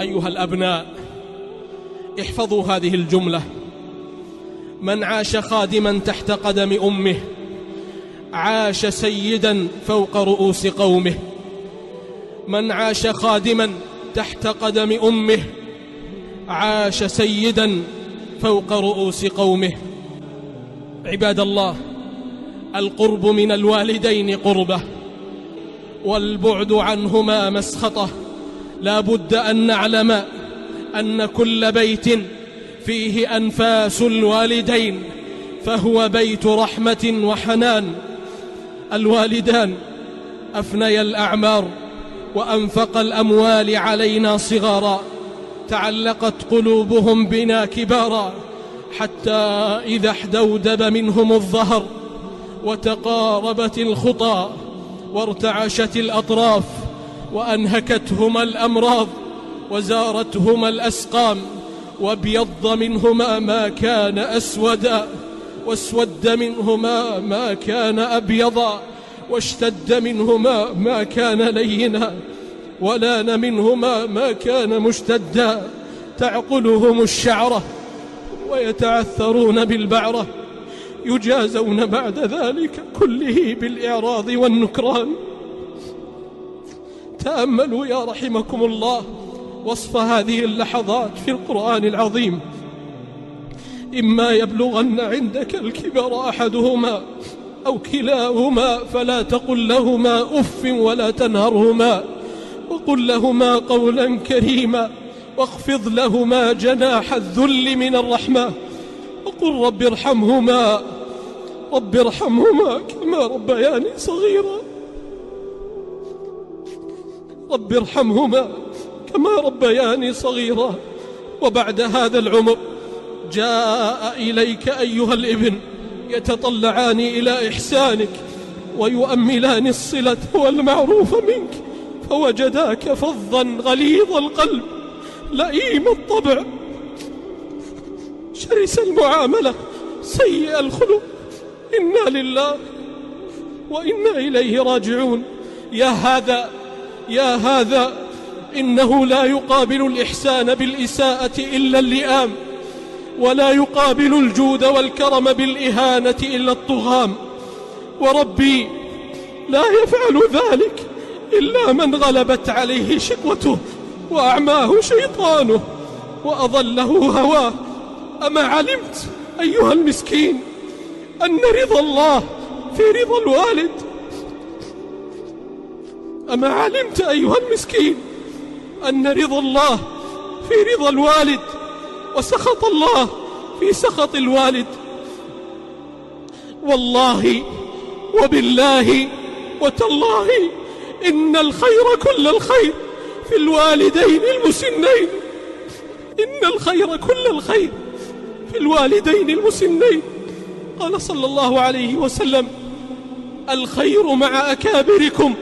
أيها الأبناء، احفظوا هذه الجملة: من عاش خادما تحت قدم أمه عاش سيدا فوق رؤوس قومه. من عاش خادما تحت قدم أمه عاش سيدا فوق رؤوس قومه. عباد الله، القرب من الوالدين قربة، والبعد عنهما مسخطة. لا بد أن نعلم أن كل بيت فيه أنفاس الوالدين فهو بيت رحمة وحنان. الوالدان أفنيا الأعمار وأنفق الأموال علينا صغارا، تعلقت قلوبهم بنا كبارا، حتى إذا احدودب منهم الظهر وتقاربت الخطى وارتعشت الأطراف وأنهكتهما الأمراض وزارتهما الأسقام، وابيض منهما ما كان أسودا واسود منهما ما كان أبيضا، واشتد منهما ما كان لينا ولان منهما ما كان مشتدا، تعقلهم الشعرة ويتعثرون بالبعرة، يجازون بعد ذلك كله بالإعراض والنكران. تأملوا يا رحمكم الله وصف هذه اللحظات في القرآن العظيم: إما يبلغن عندك الكبر أحدهما أو كلاهما فلا تقل لهما أف ولا تنهرهما، وقل لهما قولا كريما، واخفض لهما جناح الذل من الرحمة، وقل رب ارحمهما كما ربياني صغيرا. رب ارحمهما كما ربياني صغيرا. وبعد هذا العمر جاء إليك أيها الابن يتطلعان إلى إحسانك ويؤملان الصلة والمعروف منك، فوجداك فظا غليظ القلب لئيم الطبع شرس المعاملة سيء الخلق. إنا لله وإنا إليه راجعون. يا هذا إنه لا يقابل الإحسان بالإساءة إلا اللئام، ولا يقابل الجود والكرم بالإهانة إلا الطغام، وربي لا يفعل ذلك إلا من غلبت عليه شقوته وأعماه شيطانه وأضله هواه. أما علمت أيها المسكين أن رضا الله في رضا الوالد؟ أما علمت أيها المسكين أن رضا الله في رضا الوالد وسخط الله في سخط الوالد؟ والله وبالله وتالله إن الخير كل الخير في الوالدين المسنين. إن الخير كل الخير في الوالدين المسنين. قال صلى الله عليه وسلم: الخير مع أكابركم،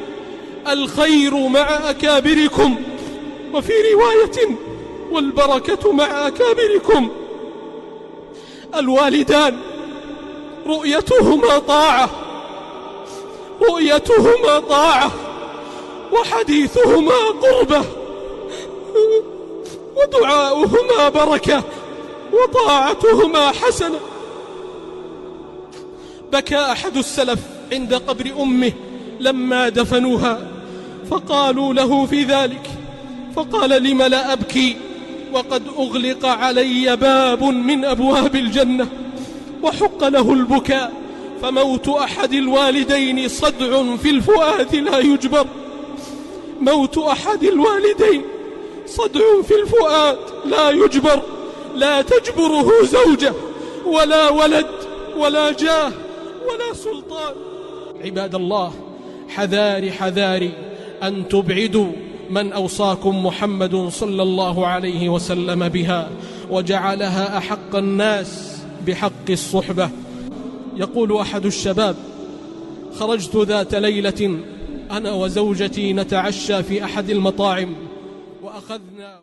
الخير مع أكابركم. وفي رواية: والبركة مع أكابركم. الوالدان رؤيتهما طاعة وحديثهما قربة ودعاؤهما بركة وطاعتهما حسنة. بكى أحد السلف عند قبر أمه لما دفنوها، فقالوا له في ذلك، فقال: لم لا أبكي وقد أغلق علي باب من أبواب الجنة وحق له البكاء، فموت أحد الوالدين صدع في الفؤاد لا يجبر. موت أحد الوالدين صدع في الفؤاد لا يجبر، لا تجبره زوجة ولا ولد ولا جاه ولا سلطان. عباد الله، حذاري أن تبعدوا من أوصاكم محمد صلى الله عليه وسلم بها وجعلها أحق الناس بحق الصحبة. يقول أحد الشباب: خرجت ذات ليلة أنا وزوجتي نتعشى في أحد المطاعم، وأخذنا